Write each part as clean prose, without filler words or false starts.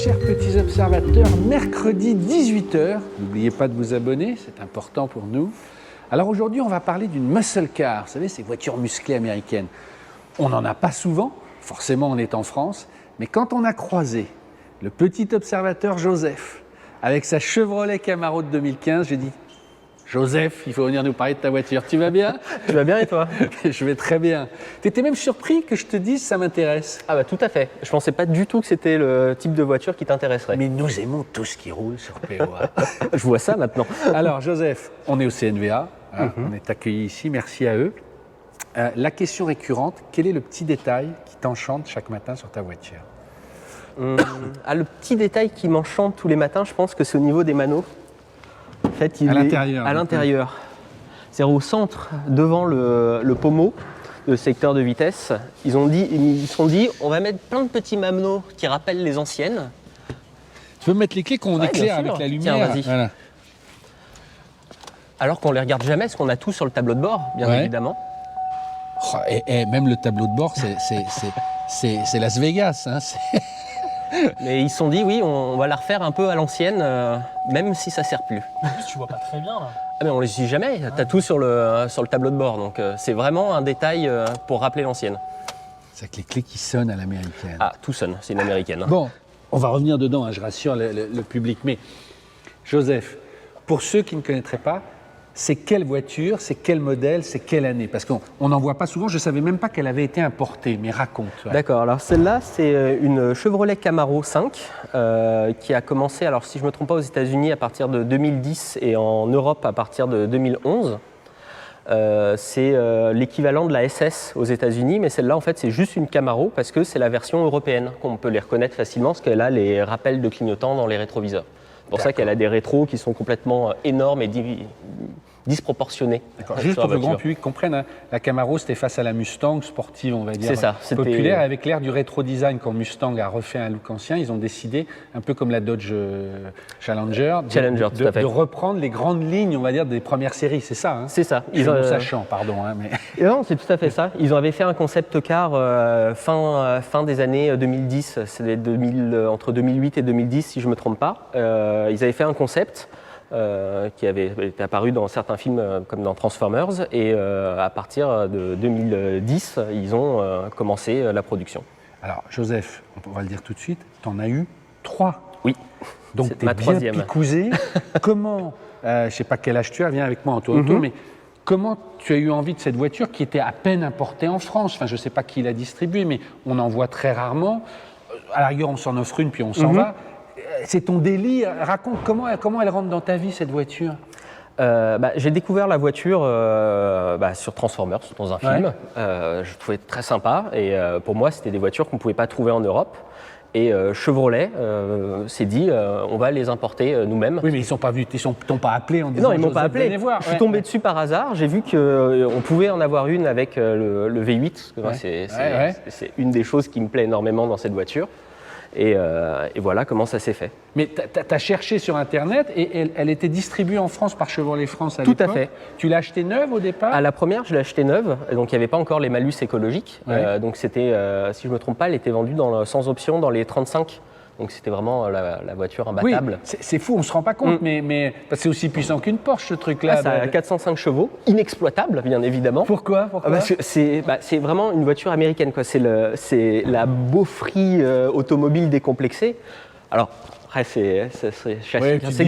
chers petits observateurs, mercredi 18 h. N'oubliez pas de vous abonner, c'est important pour nous. Alors aujourd'hui, on va parler d'une muscle car, vous savez, ces voitures musclées américaines. On n'en a pas souvent, forcément on est en France, mais quand on a croisé le petit observateur Joseph avec sa Chevrolet Camaro de 2015, j'ai dit « Joseph, il faut venir nous parler de ta voiture. Tu vas bien ?» Tu vas bien et toi? Je vais très bien. Tu étais même surpris que je te dise « ça m'intéresse ». Ah bah tout à fait. Je pensais pas du tout que c'était le type de voiture qui t'intéresserait. Mais nous aimons tout ce qui roule sur POA. Je vois ça maintenant. Alors Joseph, on est au CNVA, hein, on est accueillis ici, merci à eux. La question récurrente, quel est le petit détail qui t'enchante chaque matin sur ta voiture? Le petit détail qui m'enchante tous les matins, je pense que c'est au niveau des manos. En fait, À l'intérieur. À l'intérieur. C'est-à-dire au centre, devant le pommeau, le secteur de vitesse, ils se sont dit, on va mettre plein de petits manos qui rappellent les anciennes. Tu peux mettre les clés qu'on éclaire bien sûr. avec la lumière? Tiens, vas-y. Voilà. Alors qu'on les regarde jamais, parce qu'on a tout sur le tableau de bord, bien évidemment. Oh, et même le tableau de bord, c'est Las Vegas. Hein, Mais ils se sont dit, oui, on va la refaire un peu à l'ancienne, même si ça ne sert plus. En plus, tu vois pas très bien là. Ah mais on ne les suit jamais, tu as tout sur le tableau de bord, donc c'est vraiment un détail pour rappeler l'ancienne. C'est avec les clés qui sonnent à l'américaine. Ah, tout sonne, c'est une américaine. Hein. Bon, on va revenir dedans, hein, je rassure le public. Mais Joseph, pour ceux qui ne connaîtraient pas, c'est quelle voiture, c'est quel modèle, c'est quelle année? Parce qu'on n'en voit pas souvent, je ne savais même pas qu'elle avait été importée, mais raconte. Ouais. D'accord, alors celle-là, c'est une Chevrolet Camaro 5 qui a commencé, alors si je ne me trompe pas, aux États-Unis à partir de 2010 et en Europe à partir de 2011. C'est l'équivalent de la SS aux États-Unis, mais celle-là, en fait, c'est juste une Camaro parce que c'est la version européenne qu'on peut les reconnaître facilement parce qu'elle a les rappels de clignotants dans les rétroviseurs. C'est pour ça qu'elle a des rétros qui sont complètement énormes et disproportionnés. Juste pour que le grand public comprenne, hein, la Camaro c'était face à la Mustang sportive, on va dire, c'est ça, populaire. Avec l'ère du rétro-design, quand Mustang a refait un look ancien, ils ont décidé, un peu comme la Dodge Challenger, de reprendre les grandes lignes, on va dire, des premières séries. C'est ça, hein? C'est ça. Sachant, pardon. Hein, mais... Non, c'est tout à fait ça. Ils avaient fait un concept car fin des années 2010, c'est entre 2008 et 2010 si je ne me trompe pas. Ils avaient fait un concept qui avait été apparu dans certains films comme dans Transformers et à partir de 2010, ils ont commencé la production. Alors Joseph, on va le dire tout de suite, tu en as eu 3. Oui, donc tu es bien picousé. Comment, je ne sais pas quel âge tu as, viens avec moi en tour, mais comment tu as eu envie de cette voiture qui était à peine importée en France? Enfin, je ne sais pas qui l'a distribuée, mais on en voit très rarement. À la rigueur, on s'en offre une puis on s'en va. C'est ton délire. Raconte comment elle rentre dans ta vie, cette voiture? J'ai découvert la voiture sur Transformers, dans un film. Je trouvais très sympa. Et pour moi, c'était des voitures qu'on ne pouvait pas trouver en Europe. Et Chevrolet s'est dit, on va les importer nous-mêmes. Oui, mais ils ne t'ont pas appelé en disant. Non, ils ne m'ont pas appelé. Je suis tombé dessus par hasard. J'ai vu qu'on pouvait en avoir une avec le V8. C'est une des choses qui me plaît énormément dans cette voiture. Et voilà comment ça s'est fait. Mais tu as cherché sur Internet et elle était distribuée en France par Chevrolet France à l'époque. Tout à fait. Tu l'as achetée neuve au départ? À la première, je l'ai achetée neuve, donc il n'y avait pas encore les malus écologiques. Donc c'était, si je ne me trompe pas, elle était vendue sans option dans les 35. Donc c'était vraiment la voiture imbattable. Oui, c'est fou, on ne se rend pas compte, mais c'est aussi puissant qu'une Porsche ce truc-là. Ça a 405 chevaux, inexploitable bien évidemment. Pourquoi Parce que c'est vraiment une voiture américaine, quoi. C'est la beaufrie automobile décomplexée. Alors après, c'est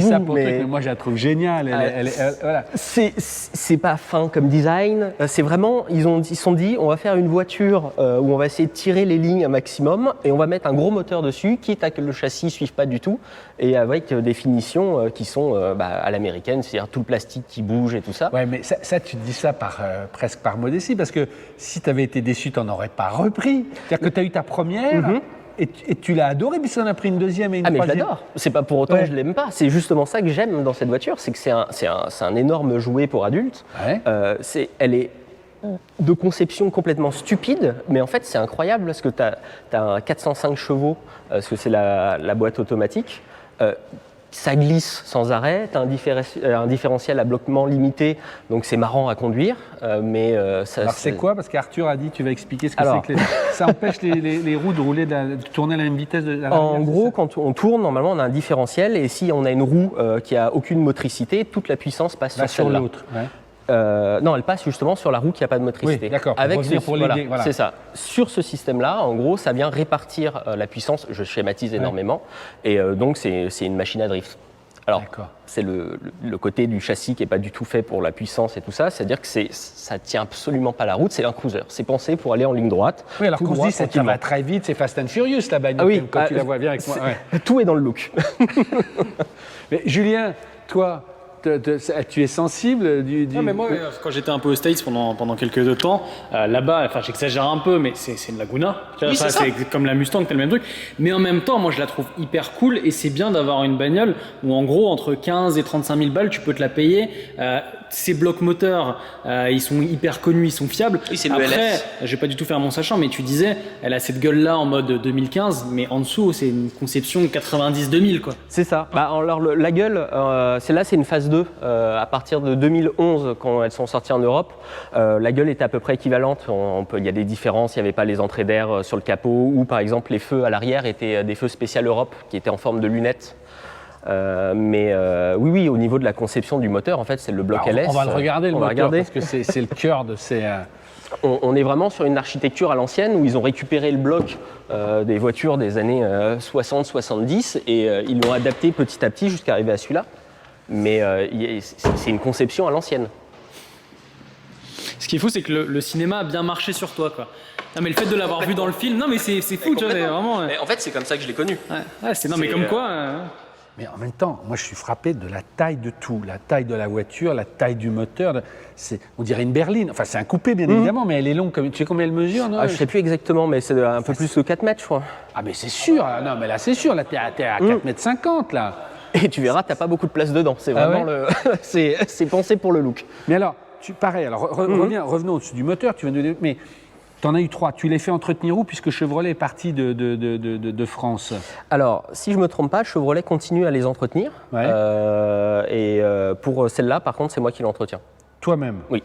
ça pour mais moi je la trouve géniale. Voilà. C'est pas fin comme design. C'est vraiment, ils se sont dit, on va faire une voiture où on va essayer de tirer les lignes un maximum et on va mettre un gros moteur dessus, quitte à que le châssis ne suive pas du tout, et avec des finitions qui sont à l'américaine, c'est-à-dire tout le plastique qui bouge et tout ça. Ouais, mais ça tu te dis ça presque par modestie, parce que si tu avais été déçu, tu n'en aurais pas repris. C'est-à-dire que tu as eu ta première. Et tu l'as adoré, puis ça en a pris une deuxième et une troisième. Mais je l'adore. C'est pas pour autant que je l'aime pas. C'est justement ça que j'aime dans cette voiture, c'est que c'est un énorme jouet pour adultes. Elle est de conception complètement stupide, mais en fait c'est incroyable parce que tu as un 405 chevaux, parce que c'est la boîte automatique, ça glisse sans arrêt, tu as un différentiel à bloquement limité, donc c'est marrant à conduire, mais ça... Alors c'est quoi? Parce qu'Arthur a dit, tu vas expliquer ce que c'est que ça empêche les roues de rouler, de tourner à la même vitesse à l'arrière. En gros, quand on tourne, normalement, on a un différentiel, et si on a une roue qui a aucune motricité, toute la puissance passe sur l'autre. Ouais. Non, elle passe justement sur la roue qui n'a pas de motricité. Oui, d'accord. Avec voilà. C'est ça. Sur ce système-là, en gros, ça vient répartir la puissance. Je schématise énormément, et donc c'est une machine à drift. Alors, c'est le côté du châssis qui n'est pas du tout fait pour la puissance et tout ça, c'est-à-dire que ça tient absolument pas la route, c'est un cruiser. C'est pensé pour aller en ligne droite. Oui, alors qu'on se dit ça va très vite, c'est Fast and Furious la bagnole, quand tu la vois bien avec moi. Ouais. Tout est dans le look. Mais Julien, toi, tu es sensible du... Non, mais moi, quand j'étais un peu aux States pendant quelques temps, là-bas, enfin j'exagère un peu, mais c'est une Laguna. Oui, c'est comme la Mustang, c'est le même truc. Mais en même temps, moi je la trouve hyper cool et c'est bien d'avoir une bagnole où en gros, entre 15 et 35 000 balles, tu peux te la payer. Ces blocs moteurs, ils sont hyper connus, ils sont fiables. Oui, c'est Après, je vais pas du tout faire mon sachant, mais tu disais, elle a cette gueule-là en mode 2015, mais en dessous, c'est une conception 90-2000, quoi. C'est ça. Alors, la gueule, c'est une phase 2. À partir de 2011, quand elles sont sorties en Europe, la gueule était à peu près équivalente. Il y a des différences, il n'y avait pas les entrées d'air sur le capot, ou par exemple, les feux à l'arrière étaient des feux spécial Europe, qui étaient en forme de lunettes. Oui, au niveau de la conception du moteur, en fait, c'est le bloc LS. On va le regarder, le moteur, parce que c'est le cœur de ces... On est vraiment sur une architecture à l'ancienne où ils ont récupéré le bloc des voitures des années 60-70 et ils l'ont adapté petit à petit jusqu'à arriver à celui-là. Mais c'est une conception à l'ancienne. Ce qui est fou, c'est que le cinéma a bien marché sur toi, quoi. Non, mais le fait de l'avoir vu dans le film, non, mais c'est fou, tu vois, vraiment... Mais en fait, c'est comme ça que je l'ai connu. Mais comme quoi... Mais en même temps, moi je suis frappé de la taille de tout, la taille de la voiture, la taille du moteur. On dirait une berline. Enfin, c'est un coupé bien évidemment, mais elle est longue. Tu sais combien elle mesure, non? Je ne sais plus exactement, mais c'est un peu plus de 4 mètres, je crois. Ah, mais c'est sûr. Non, mais là, c'est sûr. Là, t'es à 4,50 mètres, là. Et tu verras, tu n'as pas beaucoup de place dedans. C'est vraiment c'est pensé pour le look. Mais alors, revenons au-dessus du moteur. Tu viens de... Mais tu en as eu 3. Tu les fais entretenir où, puisque Chevrolet est parti de France? Alors, si je ne me trompe pas, Chevrolet continue à les entretenir. Ouais. Pour celle-là, par contre, c'est moi qui l'entretiens. Toi-même? Oui.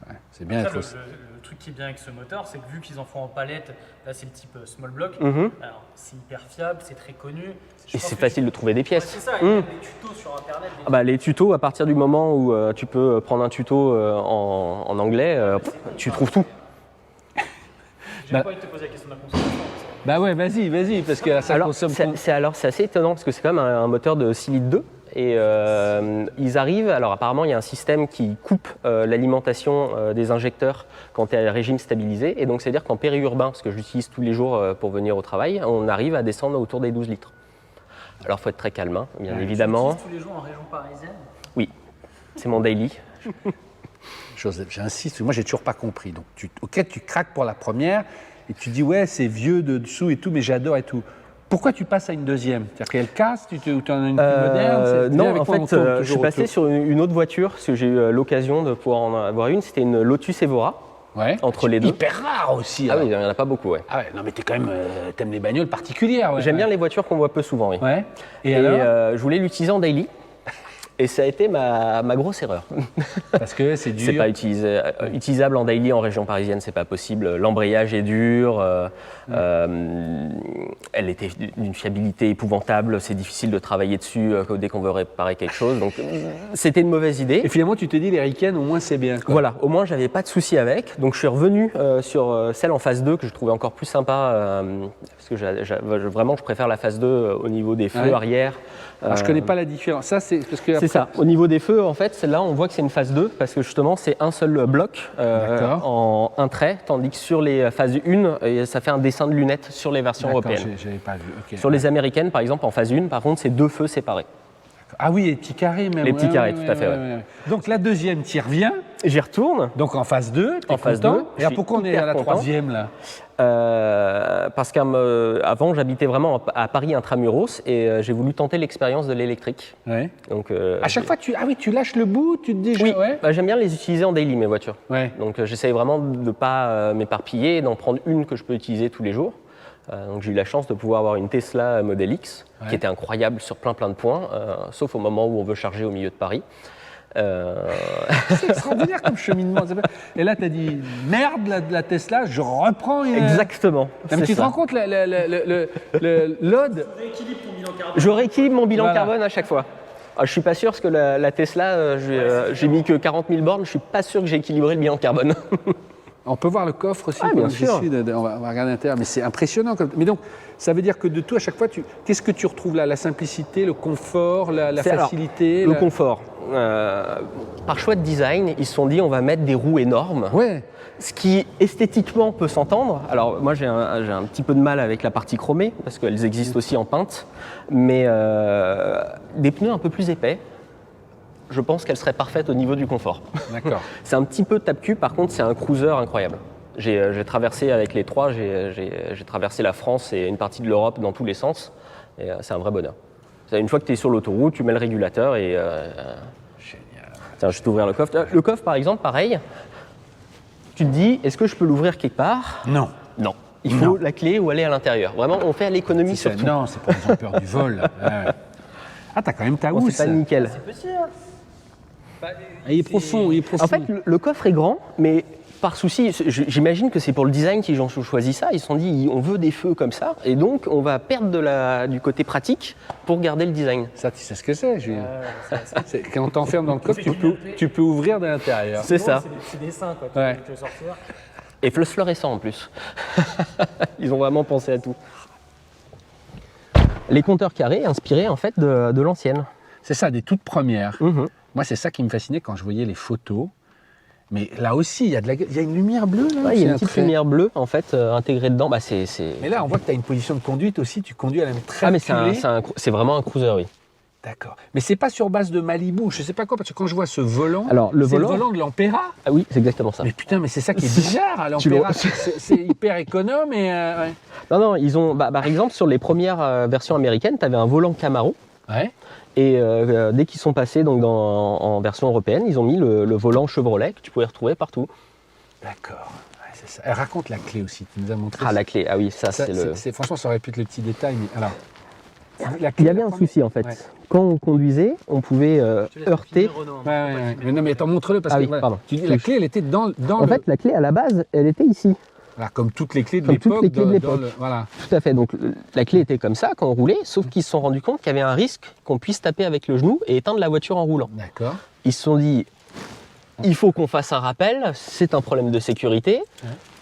Ouais, c'est bien. Le truc qui est bien avec ce moteur, c'est que vu qu'ils en font en palette, là c'est le type small block, alors c'est hyper fiable, c'est très connu. Et c'est facile de trouver des pièces. C'est ça, il y a des tutos sur internet. Les tutos, à partir du moment où tu peux prendre un tuto en anglais, tu trouves tout. J'ai pas envie de te poser la question de la consommation. Bah ouais, vas-y, parce que ça consomme... C'est assez étonnant, parce que c'est quand même un moteur de 6 litres 2. Et ils arrivent, alors apparemment il y a un système qui coupe l'alimentation des injecteurs quand tu es à régime stabilisé. Et donc c'est-à-dire qu'en périurbain, parce que je l'utilise tous les jours pour venir au travail, on arrive à descendre autour des 12 litres. Alors il faut être très calme, hein, bien évidemment. Tu l'utilises tous les jours en région parisienne? Oui, c'est mon daily. Joseph, j'insiste, moi j'ai toujours pas compris. Donc tu craques pour la première et tu dis ouais c'est vieux de dessous et tout, mais j'adore et tout. Pourquoi tu passes à une deuxième? C'est-à-dire qu'elle casse, tu en as une plus moderne? Non, en fait, je suis passé sur une autre voiture, parce que j'ai eu l'occasion de pouvoir en avoir une. C'était une Lotus Evora, entre les deux. Hyper rare aussi. Ah oui, il n'y en a pas beaucoup, ouais. Ah ouais, non mais t'aimes les bagnoles particulières. Ouais. J'aime bien les voitures qu'on voit peu souvent, oui. Ouais. Et alors je voulais l'utiliser en daily. Et ça a été ma grosse erreur. Parce que c'est dur. C'est pas utilisable en daily en région parisienne, c'est pas possible. L'embrayage est dur, elle était d'une fiabilité épouvantable, c'est difficile de travailler dessus dès qu'on veut réparer quelque chose. Donc c'était une mauvaise idée. Et finalement, tu te dis les Riken, au moins c'est bien, quoi. Voilà, au moins j'avais pas de souci avec. Donc je suis revenu sur celle en phase 2 que je trouvais encore plus sympa parce que vraiment je préfère la phase 2 au niveau des feux arrière. Alors, je connais pas la différence. Ça c'est parce que c'est ça. Au niveau des feux, en fait, celle-là, on voit que c'est une phase 2 parce que justement, c'est un seul bloc en un trait, tandis que sur les phases 1, ça fait un dessin de lunettes sur les versions européennes. J'avais pas vu. Okay. Sur les américaines, par exemple, en phase 1, par contre, c'est 2 feux séparés. Ah oui, les petits carrés même. Les petits carrés, tout à fait. Ouais. Donc la deuxième, tu y reviens. J'y retourne. Donc en phase 2, en phase 2. Et pourquoi on est à la troisième là? Parce qu'avant, j'habitais vraiment à Paris intramuros et j'ai voulu tenter l'expérience de l'électrique. Ouais. Donc, à chaque fois, tu lâches le bout, tu te dis... Oui, j'aime bien les utiliser en daily, mes voitures. Ouais. Donc j'essaye vraiment de ne pas m'éparpiller et d'en prendre une que je peux utiliser tous les jours. Donc j'ai eu la chance de pouvoir avoir une Tesla Model X, Ouais. qui était incroyable sur plein de points, sauf au moment où on veut charger au milieu de Paris. C'est extraordinaire comme cheminement. Et là, tu as dit merde, la Tesla, je reprends. Exactement. Non, mais c'est tu te ça. rends compte, le load. Rééquilibre ton bilan carbone. Je rééquilibre mon bilan Voilà. carbone à chaque fois. Je suis pas sûr parce que la Tesla, j'ai mis que 40 000 bornes, je suis pas sûr que j'ai équilibré le bilan carbone. On peut voir le coffre aussi. Ah, quoi, bien sûr. dessus, on va regarder l'intérieur, mais c'est impressionnant. Mais donc, ça veut dire que de tout, à chaque fois, qu'est-ce que tu retrouves là? La simplicité, le confort, la C'est alors, facilité Le confort. Par choix de design, ils se sont dit on va mettre des roues énormes. Ouais, Ce qui esthétiquement peut s'entendre. Alors moi j'ai un petit peu de mal avec la partie chromée parce qu'elles existent aussi en peinte, mais des pneus un peu plus épais, je pense qu'elles seraient parfaites au niveau du confort. d'accord. C'est un petit peu tape-cul, par contre c'est un cruiser incroyable. J'ai traversé avec les trois, j'ai traversé la France et une partie de l'Europe dans tous les sens, et c'est un vrai bonheur. Une fois que tu es sur l'autoroute, tu mets le régulateur et... Génial. Tiens, je vais t'ouvrir le coffre. Le coffre par exemple, pareil, tu te dis, est-ce que je peux l'ouvrir quelque part? Non. Non. Il faut la clé ou aller à l'intérieur. Vraiment, on fait à l'économie C'est sur ça. tout. Non, c'est pour les gens peur du vol. Ouais. Ah, t'as quand même ta Bon, housse. c'est pas nickel. Petit, hein. Ah, il est profond, il est profond. En fait, le coffre est grand, mais par souci, j'imagine que c'est pour le design qu'ils ont choisi ça. Ils se sont dit, on veut des feux comme ça, et donc on va perdre du côté pratique pour garder le design. Ça, tu sais ce que c'est, Julien. Quand on t'enferme dans le coffre, tu peux ouvrir de l'intérieur. C'est ça. C'est des dessins, quoi. Ouais. Tu veux sortir. Et fluorescent en plus. Ils ont vraiment pensé à tout. Les compteurs carrés inspirés en fait de l'ancienne. C'est ça, des toutes premières. Mhm. Moi, c'est ça qui me fascinait quand je voyais les photos. Mais là aussi, il y a une lumière bleue. Là, Ouais, il y c'est a un une petite trait. lumière bleue en fait intégrée dedans. Bah, Mais là, on voit que tu as une position de conduite aussi. Tu conduis à la même très Ah mais reculée. c'est vraiment un cruiser, oui. D'accord. Mais c'est pas sur base de Malibu, je sais pas quoi, parce que quand je vois ce volant, Alors, le c'est le volant- volant de l'Ampera. Ah oui, c'est exactement ça. Mais putain, mais c'est ça qui est bizarre à Tu le- l'Ampera. C'est hyper économe et. Ouais. Non, ils ont, par exemple, sur les premières versions américaines, tu avais un volant Camaro. Ouais. Et dès qu'ils sont passés donc, en version européenne, ils ont mis le volant Chevrolet que tu pouvais retrouver partout. D'accord. Ouais, c'est ça. Elle raconte la clé aussi. Tu nous as montré. Ah, la clé, ah oui, ça, Ça, c'est le. franchement, ça aurait pu être le petit détail, mais alors. La Il clé, y avait la un première- souci en fait. Ouais. Quand on conduisait, on pouvait heurter. Ouais. Mais non, mais attends, montre-le parce Ah que oui, voilà, pardon. tu dis la clé, elle était dans En le. fait, la clé à la base, elle était ici. Voilà, comme toutes les clés de Comme toutes l'époque. les clés de dans l'époque. Voilà. Tout à fait. Donc la clé était comme ça quand on roulait, sauf qu'ils se sont rendus compte qu'il y avait un risque qu'on puisse taper avec le genou et éteindre la voiture en roulant. D'accord. Ils se sont dit, il faut qu'on fasse un rappel, c'est un problème de sécurité,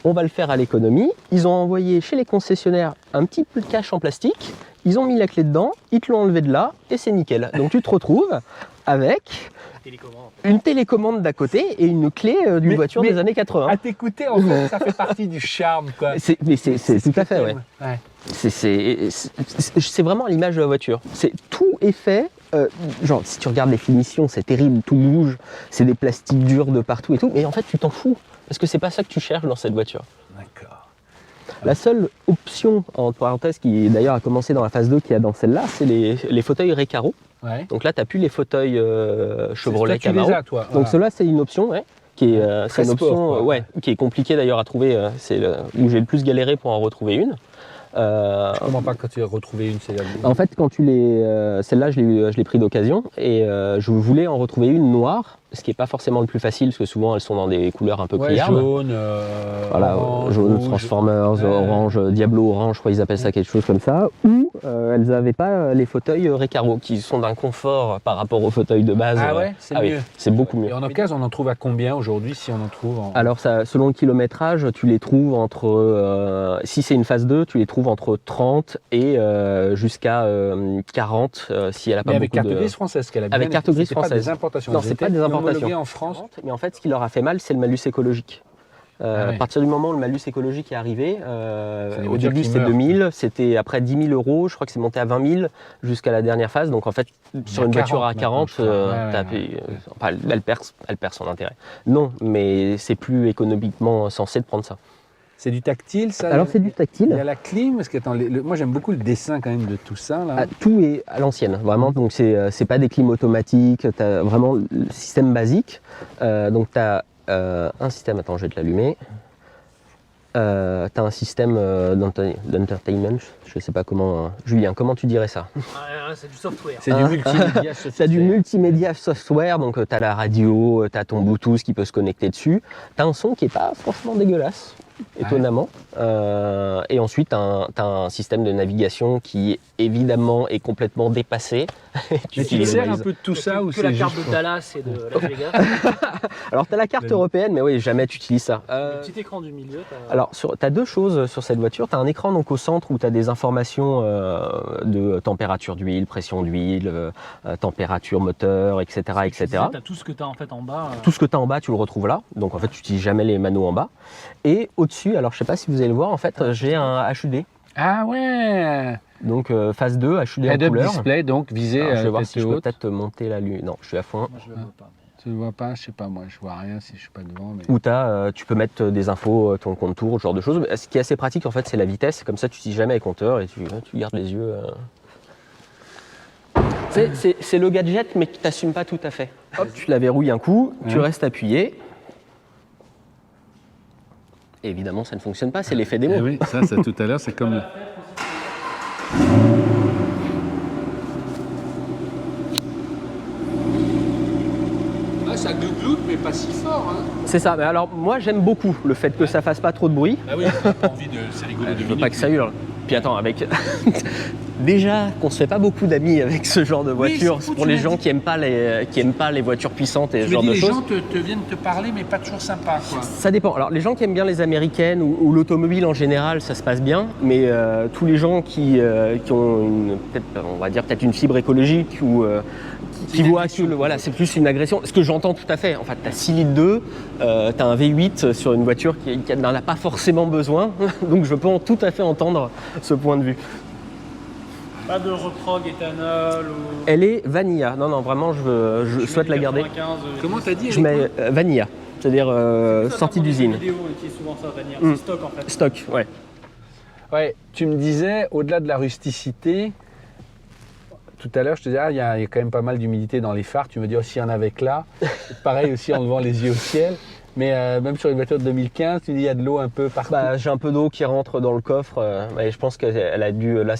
on va le faire à l'économie. Ils ont envoyé chez les concessionnaires un petit peu de cache en plastique, ils ont mis la clé dedans, ils te l'ont enlevé de là et c'est nickel. Donc tu te retrouves avec une télécommande d'à côté et une clé d'une Mais- voiture mais- des années 80. À t'écouter, en fait, ça fait partie du charme, quoi. Mais c'est ce tout à que fait, ouais. t'aimes. Ouais. C'est vraiment l'image de la voiture. Tout est fait. Genre, si tu regardes les finitions, c'est terrible, tout bouge, c'est des plastiques durs de partout et tout. Mais en fait, tu t'en fous parce que c'est pas ça que tu cherches dans cette voiture. D'accord. La seule option, entre parenthèses, qui d'ailleurs a commencé dans la phase 2 qu'il y a dans celle-là, c'est les fauteuils Recaro. Ouais. Donc là, tu n'as plus les fauteuils Chevrolet Toi, tu les Camaro. as, toi. Donc Voilà. cela, c'est une option, ouais, qui est, Très c'est une sport, option, quoi. ouais, qui est compliquée d'ailleurs à trouver. C'est où j'ai le plus galéré pour en retrouver une. Je comprends pas quand tu as retrouvé une. En fait, quand tu les, celle-là, je l'ai pris d'occasion et je voulais en retrouver une noire, ce qui n'est pas forcément le plus facile parce que souvent elles sont dans des couleurs un peu Ouais, criardes. jaune, Voilà, orange, jaune, rouge. Transformers, Ouais. orange, Diablo orange, je crois qu'ils appellent ça quelque chose comme ça. Ou elles n'avaient pas les fauteuils Recaro qui sont d'un confort par rapport aux fauteuils de base. Ah ouais, c'est oui, mieux. c'est beaucoup mieux. Et en occasion, on en trouve à combien aujourd'hui, si on en trouve en... Alors ça, selon le kilométrage, tu les trouves entre, si c'est une phase 2, tu les trouves entre 30 et jusqu'à 40 si elle n'a pas Mais avec beaucoup carte de... grise française, qu'elle a bien Avec carte grise c'était pas française. des importations. Non, elles c'est pas étaient des importations. homologuées en France. Mais en fait, ce qui leur a fait mal, c'est le malus écologique. Ah oui. À partir du moment où le malus écologique est arrivé, les au voitures début qui c'était meurent. 2000, c'était après 10 000 euros, je crois que c'est monté à 20 000 jusqu'à la dernière phase. Donc en fait, sur à une voiture 40 à 40, maintenant, je crois. Ouais, t'as ouais, payé- enfin, elle perd son intérêt. Non, mais c'est plus économiquement sensé de prendre ça. C'est du tactile, ça. Alors c'est du Il y tactile. a la clim, parce que attends, moi j'aime beaucoup le dessin quand même de tout ça là. Ah, tout est à l'ancienne, vraiment. Donc c'est pas des clims automatiques, tu as vraiment le système basique. Donc tu as un système, attends, je vais te l'allumer. t'as un système d'entertainment, je sais pas comment... Julien, comment tu dirais ça? C'est du software. C'est du multimédia. T'as du multimédia software, donc t'as la radio, t'as ton Bluetooth qui peut se connecter dessus. T'as un son qui est pas franchement dégueulasse, étonnamment. Et ensuite, t'as un système de navigation qui, évidemment, est complètement dépassé. Mais tu te sers un peu de tout ça ou que c'est la carte juste de Dallas et de Las Vegas. Alors, t'as la carte européenne, mais oui, jamais tu utilises ça. Le petit écran du milieu. Alors, tu as deux choses sur cette voiture. Tu as un écran donc, au centre où tu as des informations de température d'huile, pression d'huile, température moteur, etc. etc. Tu as tout ce que tu as en fait en bas. Tout ce que tu as en bas, tu le retrouves là. Donc, en fait, tu n'utilises jamais les manos en bas. Et au-dessus, alors je ne sais pas si vous allez le voir, en fait, j'ai un HUD. Ah ouais. Donc, phase 2, HUD en Head-up couleur. display, donc visé Alors, je vais voir tête si je peux haute. peut-être monter la lumière. Non, je suis à fond. Moi, je le vois pas. Tu ne vois pas, je sais pas moi, je vois rien si je suis pas devant. Mais... Où tu peux mettre des infos, ton contour, ce genre de choses. Ce qui est assez pratique, en fait, c'est la vitesse. Comme ça, tu n'utilises jamais les compteurs et tu gardes les yeux. C'est le gadget, mais qui ne t'assume pas tout à fait. Hop, tu la verrouilles un coup, tu restes appuyé. Et évidemment, ça ne fonctionne pas, c'est l'effet démo. Eh oui, ça tout à l'heure, c'est comme... Ah, ça gloute, mais pas si fort. Hein. C'est ça, mais alors moi j'aime beaucoup le fait que ça fasse pas trop de bruit. Ah oui, on n'a pas envie de... C'est rigolo. Je veux pas que ça hurle. Puis attends, avec... Déjà qu'on se fait pas beaucoup d'amis avec ce genre de voiture, c'est fou, pour tu les m'as gens dit. qui aiment pas les voitures puissantes et ce Tu me genre dis, de les choses. gens te viennent te parler, mais pas toujours sympa, quoi. Ça dépend. Alors les gens qui aiment bien les américaines ou l'automobile en général, ça se passe bien, mais tous les gens qui ont on va dire peut-être une fibre écologique ou qui voient que voilà, c'est plus une agression. Ce que j'entends tout à fait. En fait, tu as 6 litres 2, tu as un V8 sur une voiture qui n'en a pas forcément besoin, donc je peux tout à fait entendre ce point de vue. Pas de reprog éthanol ou. Elle est vanilla. Non, vraiment, je souhaite la garder. 95, Comment t'as dit Je mets vanilla, c'est-à-dire sortie d'usine. Vidéo, on utilise souvent ça, vanilla. Mm. C'est stock en fait. Stock, ouais. Ouais, tu me disais, au-delà de la rusticité, tout à l'heure, je te disais, il y a quand même pas mal d'humidité dans les phares. Tu me dis aussi, il y en avait que là. Pareil aussi en levant les yeux au ciel. Mais même sur une voiture de 2015, tu dis, il y a de l'eau un peu partout. Bah, j'ai un peu d'eau qui rentre dans le coffre. Et je pense qu'elle a dû, là,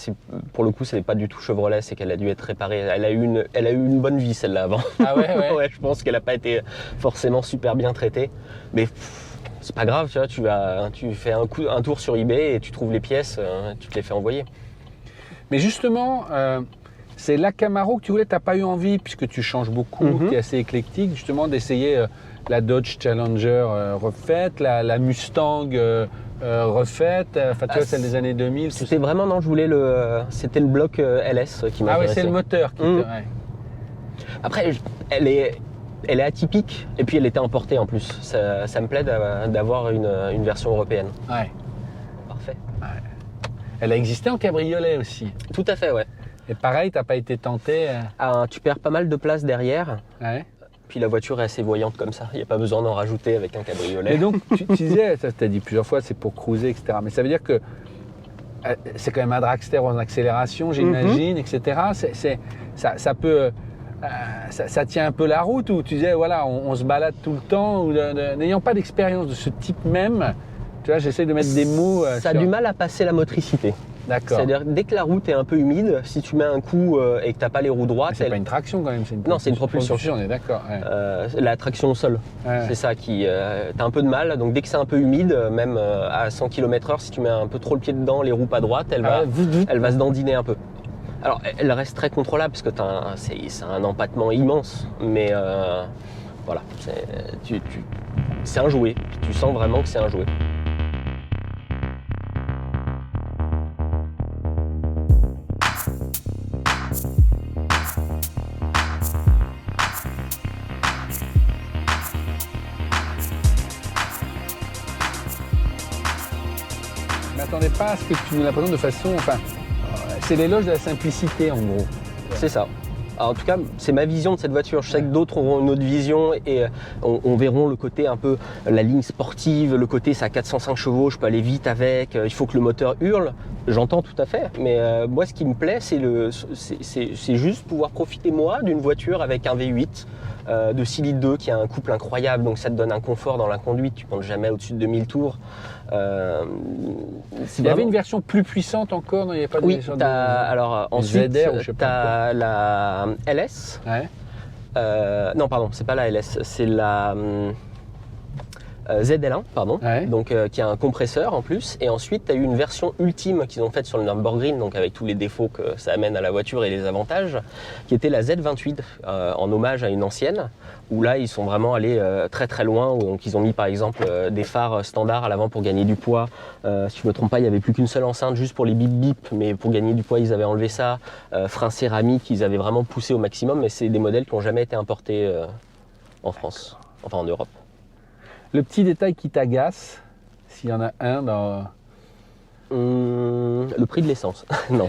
pour le coup, c'est pas du tout Chevrolet, c'est qu'elle a dû être réparée. Elle a eu une bonne vie celle-là avant. Ah ouais. Ouais, je pense qu'elle n'a pas été forcément super bien traitée. Mais c'est pas grave, tu vois, tu fais un tour sur eBay et tu trouves les pièces, tu te les fais envoyer. Mais justement, c'est la Camaro que tu voulais, tu n'as pas eu envie, puisque tu changes beaucoup, tu es assez éclectique, justement d'essayer la Dodge Challenger refaite, la Mustang refaite, enfin tu vois, celle des années 2000. tout C'était ça. vraiment, non, je voulais c'était le bloc LS qui m'intéressait. Ah ouais, c'est le moteur qui te... ouais. Après, elle est atypique et puis elle était importée en plus. Ça me plaît d'avoir une version européenne. Ouais. Parfait. Elle a existé en cabriolet aussi. Tout à fait, ouais. Et pareil, tu n'as pas été tenté Tu perds pas mal de place derrière. Ouais. Puis la voiture est assez voyante comme ça. Il n'y a pas besoin d'en rajouter avec un cabriolet. Et donc, tu disais, ça tu as dit plusieurs fois, c'est pour cruiser, etc. Mais ça veut dire que c'est quand même un dragster en accélération, j'imagine, etc. Ça peut... ça tient un peu la route ou tu disais, voilà, on se balade tout le temps, ou n'ayant pas d'expérience de ce type même, tu vois, j'essaie de mettre des mots. Ça a du mal à passer la motricité. D'accord. C'est-à-dire, dès que la route est un peu humide, si tu mets un coup et que tu n'as pas les roues droites, C'est pas une traction quand même, c'est une Non, c'est une propulsion. On est d'accord. Ouais. la traction au sol, Ouais. c'est ça qui... t'as un peu de mal, donc dès que c'est un peu humide, même à 100 km/h, si tu mets un peu trop le pied dedans, les roues pas droites, elle va se dandiner un peu. Alors, elle reste très contrôlable parce que c'est un empattement immense, mais voilà, c'est un jouet. Tu sens vraiment que c'est un jouet. Je m'attendais pas à ce que tu nous la présentes de façon... Enfin, c'est l'éloge de la simplicité en gros. C'est ça. en tout cas, c'est ma vision de cette voiture. Je sais que d'autres auront une autre vision et on verront le côté un peu, la ligne sportive, le côté ça a 405 chevaux, je peux aller vite avec, il faut que le moteur hurle. J'entends tout à fait, mais moi ce qui me plaît, c'est juste pouvoir profiter moi d'une voiture avec un V8 de 6 litres 2 qui a un couple incroyable, donc ça te donne un confort dans la conduite, tu ne montes jamais au-dessus de 2000 tours. Il y avait une version plus puissante encore, non, il n'y avait pas de Oui, version alors ensuite, ZR ou je sais tu pas as la LS. Ouais. Non, pardon, c'est pas la LS, c'est la ZL1, pardon, Ouais. donc, qui a un compresseur en plus. Et ensuite, tu as eu une version ultime qu'ils ont faite sur le Nürburgring, donc avec tous les défauts que ça amène à la voiture et les avantages, qui était la Z28, en hommage à une ancienne, où là, ils sont vraiment allés très très loin. Donc, ils ont mis par exemple des phares standards à l'avant pour gagner du poids. Si je ne me trompe pas, il n'y avait plus qu'une seule enceinte juste pour les bip bip, mais pour gagner du poids, ils avaient enlevé ça. Freins céramiques, ils avaient vraiment poussé au maximum, mais c'est des modèles qui n'ont jamais été importés en France, enfin en Europe. Le petit détail qui t'agace, s'il y en a un dans... Le prix de l'essence, non.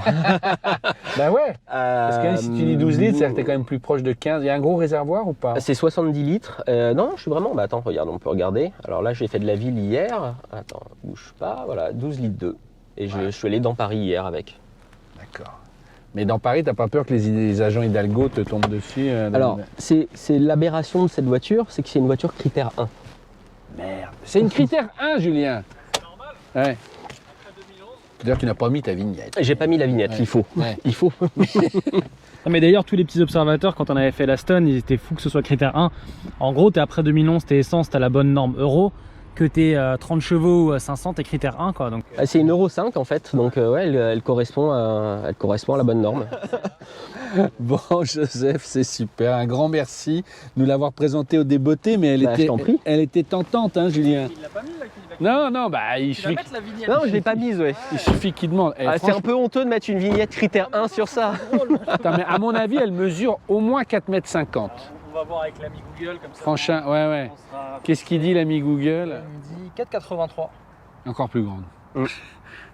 Ben ouais, parce que si tu dis 12 litres, c'est-à-dire que t'es quand même plus proche de 15. Il y a un gros réservoir ou pas? C'est 70 litres. Non, je suis vraiment... Bah attends, regarde, on peut regarder. Alors là, j'ai fait de la ville hier. Attends, bouge pas. Voilà, 12 litres 2. Et je suis allé dans Paris hier avec. D'accord. Mais dans Paris, t'as pas peur que les agents Hidalgo te tombent dessus Alors, c'est l'aberration de cette voiture, c'est que c'est une voiture critère 1. Merde. C'est une critère 1, Julien. C'est normal. Ouais. D'ailleurs, tu n'as pas mis ta vignette. J'ai pas mis la vignette, Ouais. il faut. Ouais. Il faut. Ah, mais d'ailleurs, tous les petits observateurs, quand on avait fait la Stone, ils étaient fous que ce soit critère 1. En gros, t'es après 2011, t'es essence, t'as la bonne norme euro. Que t'es 30 chevaux ou 500, t'es critère 1, quoi. Donc, C'est une Euro 5 en fait, donc ouais, elle correspond à la bonne norme. Bon, Joseph, c'est super. Un grand merci de nous l'avoir présenté au débeauté, mais Bah, je t'en prie. elle était tentante, hein, Julien. Il l'a pas mis là, qu'il va Non, bah, il va suffit, mettre la vignette. Non, je l'ai pas mise, ouais. il suffit qu'il demande. Eh, C'est un peu honteux de mettre une vignette critère 1 sur ça. Attends, mais à mon avis, elle mesure au moins 4,50 m. On va voir avec l'ami Google comme ça. Franchement, ouais. On sera... Qu'est-ce qu'il dit, l'ami Google? Il me dit 4,83. Encore plus grande.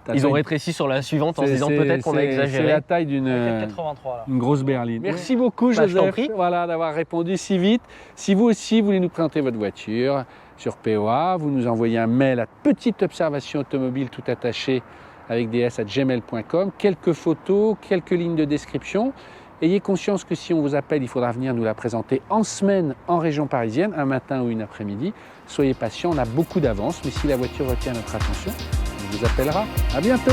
T'as Ils fait- ont rétréci sur la suivante en se c'est- disant c'est- peut-être qu'on a c'est- exagéré. C'est la taille d'une 4,83 là. une grosse berline. Merci beaucoup, Bah, je t'en Joseph, prie. voilà, d'avoir répondu si vite. Si vous aussi voulez nous présenter votre voiture sur POA, vous nous envoyez un mail à petite observation automobile tout attaché avec ds@gmail.com, quelques photos, quelques lignes de description. Ayez conscience que si on vous appelle, il faudra venir nous la présenter en semaine en région parisienne, un matin ou une après-midi. Soyez patient, on a beaucoup d'avance, mais si la voiture retient notre attention, on vous appellera. À bientôt.